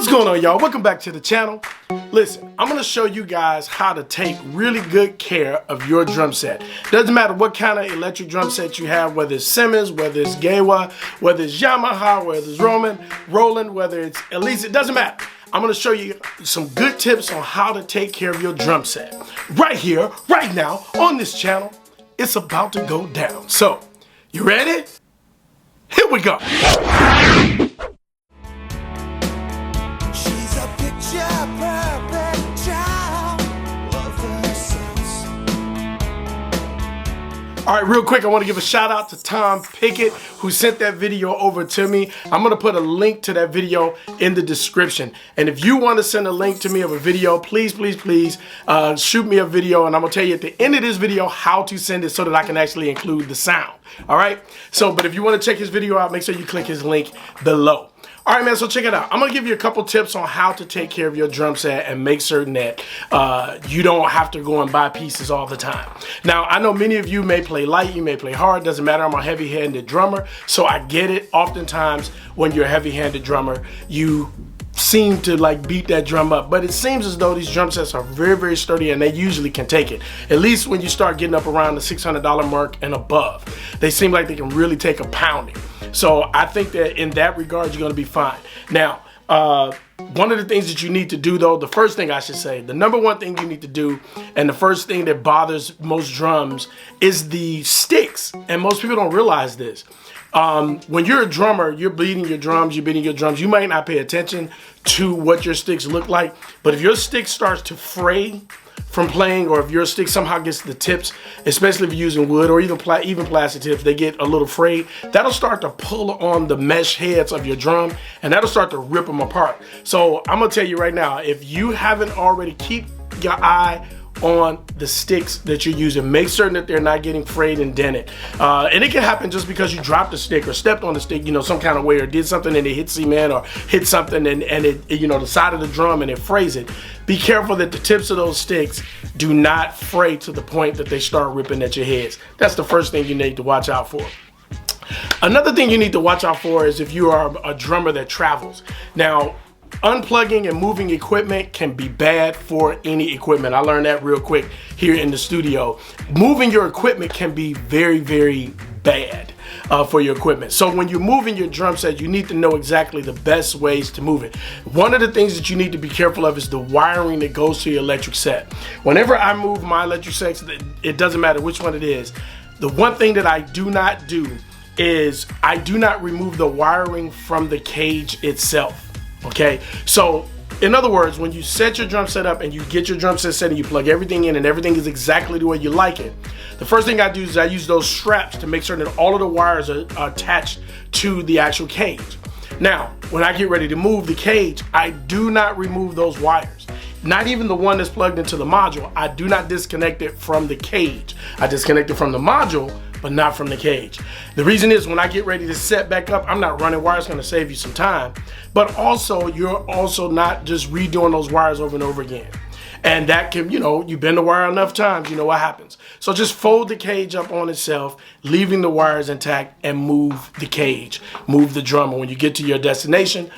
What's going on, y'all? Welcome back to the channel. Listen, I'm going to show you guys how to take really good care of your drum set. Doesn't matter what kind of electric drum set you have, whether it's Simmons, whether it's Gawa, whether it's Yamaha, whether it's Roland, whether it's Elise, it doesn't matter. I'm going to show you some good tips on how to take care of your drum set. Right here, right now, on this channel. It's about to go down. So, you ready? Here we go. All right, real quick, I want to give a shout out to Tom Pickett who sent that video over to me. I'm going to put a link to that video in the description. And if you want to send a link to me of a video, please shoot me a video, and I'm going to tell you at the end of this video how to send it so that I can actually include the sound. All right. So, but if you want to check his video out, make sure you click his link below. All right, man, so check it out. I'm going to give you a couple tips on how to take care of your drum set and make certain that you don't have to go and buy pieces all the time. Now, I know many of you may play light, you may play hard, doesn't matter. I'm a heavy-handed drummer, so I get it. Oftentimes, when you're a heavy-handed drummer, you seem to like beat that drum up, but it seems as though these drum sets are very sturdy, and they usually can take it. At least when you start getting up around the $600 mark and above, they seem like they can really take a pounding. So I think that in that regard, you're going to be fine. Now, one of the things that you need to do, though, the first thing I should say, the number one thing you need to do, and the first thing that bothers most drums is the sticks. And most people don't realize this. When you're a drummer, you're beating your drums, you might not pay attention to what your sticks look like, but if your stick starts to fray from playing, or if your stick somehow gets the tips, especially if you're using wood or even plastic tips, they get a little frayed, that'll start to pull on the mesh heads of your drum, and that'll start to rip them apart. So I'm gonna tell you right now, if you haven't already, keep your eye on the sticks that you're using. Make certain that they're not getting frayed and dented. And it can happen just because you dropped a stick or stepped on the stick, you know, some kind of way, or did something and it hit cement or hit something and it, you know, the side of the drum and it frays it. Be careful that the tips of those sticks do not fray to the point that they start ripping at your heads. That's the first thing you need to watch out for. Another thing you need to watch out for is if you are a drummer that travels. Now, unplugging and moving equipment can be bad for any equipment. I learned that real quick here in the studio. Moving your equipment can be very bad for your equipment. So when you're moving your drum set, you need to know exactly the best ways to move it. One of the things that you need to be careful of is the wiring that goes to your electric set. Whenever I move my electric sets, it doesn't matter which one it is, the one thing that I do not do is I do not remove the wiring from the cage itself. Okay, so in other words, when you set your drum set up and you get your drum set set and you plug everything in and everything is exactly the way you like it, the first thing I do is I use those straps to make sure that all of the wires are attached to the actual cage. Now, when I get ready to move the cage, I do not remove those wires. Not even the one that's plugged into the module. I do not disconnect it from the cage. I disconnect it from the module, but not from the cage. The reason is when I get ready to set back up, I'm not running wires, going to save you some time, but also you're also not just redoing those wires over and over again. And that can, you know, you bend the wire enough times, you know what happens. So just fold the cage up on itself, leaving the wires intact, and move the cage, move the drum. And when you get to your destination,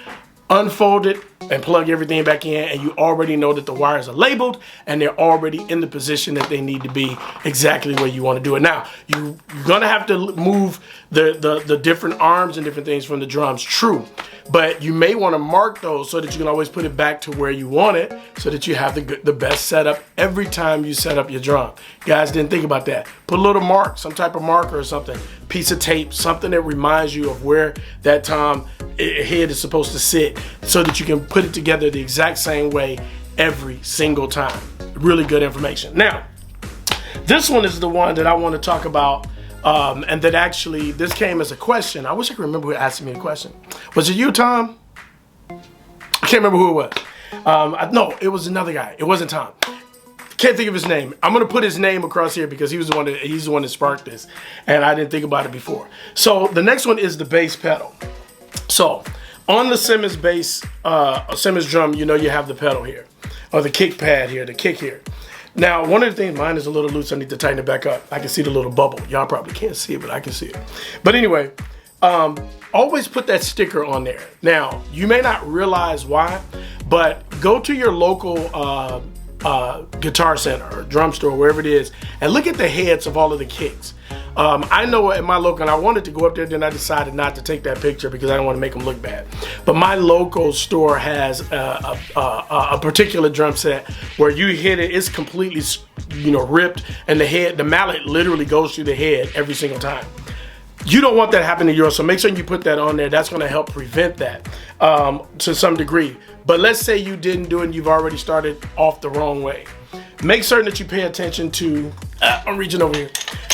unfold it and plug everything back in, and you already know that the wires are labeled and they're already in the position that they need to be exactly where you want to do it. Now, you're gonna have to move the different arms and different things from the drums, true, but you may want to mark those so that you can always put it back to where you want it, so that you have the best setup every time you set up your drum. Guys didn't think about that. Put a little mark, some type of marker or something, piece of tape, something that reminds you of where that tom head is supposed to sit, so that you can put it together the exact same way every single time. Really good information. Now, this one is the one that I want to talk about, and that actually, this came as a question. I wish I could remember who asked me a question. Was it you, Tom? I can't remember who it was. No, it was another guy. It wasn't Tom. Can't think of his name. I'm gonna put his name across here because he's the one that sparked this, and I didn't think about it before. So the next one is the bass pedal. So on the Simmons bass, Simmons drum, you know you have the pedal here, or the kick pad here, the kick here. Now, one of the things, mine is a little loose. I need to tighten it back up. I can see the little bubble. Y'all probably can't see it, but I can see it. But anyway, always put that sticker on there. Now, you may not realize why, but go to your local guitar center or drum store, wherever it is, and look at the heads of all of the kicks. I know at my local, and I wanted to go up there, then I decided not to take that picture because I don't want to make them look bad. But my local store has a particular drum set where you hit it, it's completely, ripped, and the mallet literally goes through the head every single time. You don't want that to happen to yours, so make sure you put that on there. That's going to help prevent that to some degree. But let's say you didn't do it and you've already started off the wrong way. Make certain that you pay attention to, I'm reaching over here,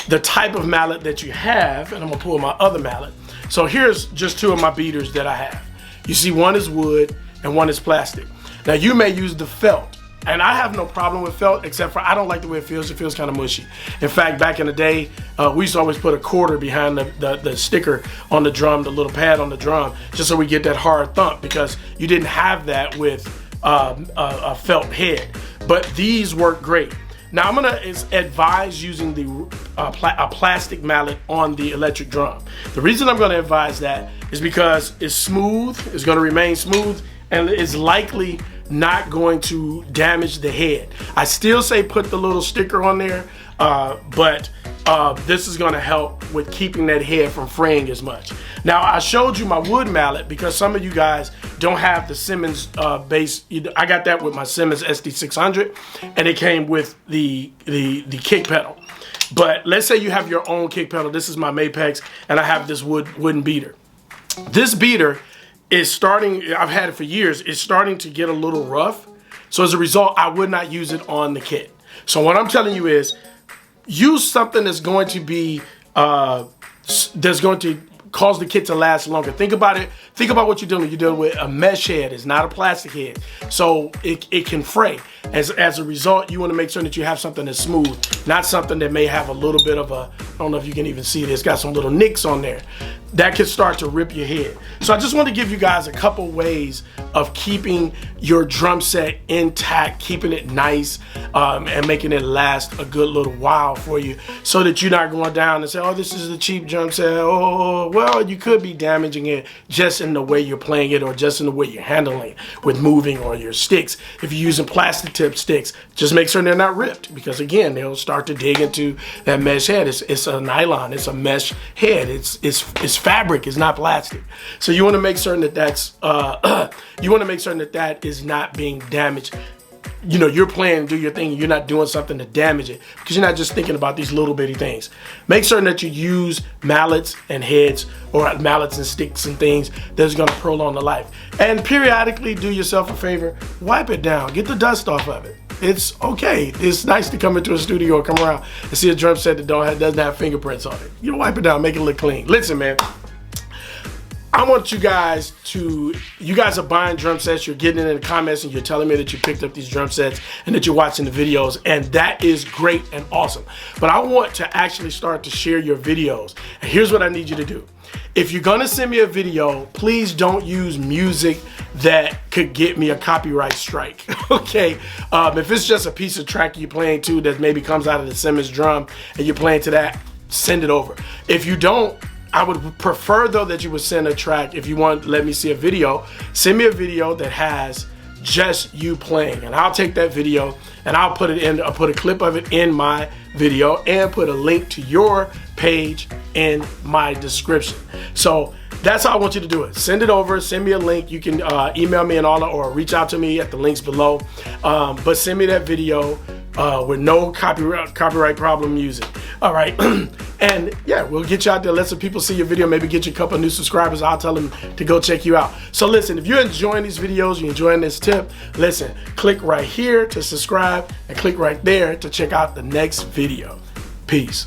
the type of mallet that you have, and I'm gonna pull my other mallet. So here's just two of my beaters that I have. You see, one is wood and one is plastic. Now you may use the felt, and I have no problem with felt, except for I don't like the way it feels. It feels kind of mushy. In fact, back in the day, we used to always put a quarter behind the sticker on the drum, the little pad on the drum, just so we get that hard thump, because you didn't have that with a felt head. But these work great. Now I'm gonna advise using a plastic mallet on the electric drum. The reason I'm gonna advise that is because it's smooth, it's gonna remain smooth, and it's likely not going to damage the head. I still say put the little sticker on there, but this is gonna help with keeping that head from fraying as much. Now I showed you my wood mallet because some of you guys don't have the Simmons bass. I got that with my Simmons SD600, and it came with the kick pedal. But let's say you have your own kick pedal. This is my Mapex, and I have this wooden beater. This beater is starting, I've had it for years, it's starting to get a little rough. So as a result, I would not use it on the kit. So what I'm telling you is, use something that's going to be, that's going to cause the kit to last longer. Think about it. Think about what you're doing. You're dealing with a mesh head. It's not a plastic head. So it can fray. As a result, you want to make sure that you have something that's smooth, not something that may have a little bit of a, I don't know if you can even see it, it's got some little nicks on there. That could start to rip your head. So I just want to give you guys a couple ways of keeping your drum set intact, keeping it nice, and making it last a good little while for you, so that you're not going down and say, oh, this is a cheap drum set. Oh, well, you could be damaging it just in the way you're playing it, or just in the way you're handling it with moving, or your sticks. If you're using plastic tip sticks, just make sure they're not ripped, because again, they'll start to dig into that mesh head. It's a nylon, it's a mesh head, it's fabric, it's not plastic. So you want to make certain that that's you want to make certain that that is not being damaged. You know, you're playing, do your thing, you're not doing something to damage it, because you're not just thinking about these little bitty things. Make certain that you use mallets and heads, or mallets and sticks and things that's going to prolong the life. And periodically, do yourself a favor, wipe it down, get the dust off of it. It's okay. It's nice to come into a studio or come around and see a drum set that doesn't have fingerprints on it. You wipe it down, make it look clean. Listen, man, I want you guys are buying drum sets, you're getting it in the comments and you're telling me that you picked up these drum sets and that you're watching the videos, and that is great and awesome. But I want to actually start to share your videos. And here's what I need you to do. If you're gonna send me a video, please don't use music that could get me a copyright strike, okay? If it's just a piece of track you're playing to that maybe comes out of the Simmons drum and you're playing to that, send it over. If you don't, I would prefer though that you would send a track. If you want, let me see a video, send me a video that has just you playing, and I'll take that video and I'll put a clip of it in my video and put a link to your page in my description. So that's how I want you to do it. Send it over, send me a link. You can email me and all that, or reach out to me at the links below. But send me that video with no copyright problem music. All right. And yeah, we'll get you out there, let some people see your video, maybe get you a couple of new subscribers. I'll tell them to go check you out. So listen, if you're enjoying these videos, you're enjoying this tip, listen, click right here to subscribe and click right there to check out the next video. Peace.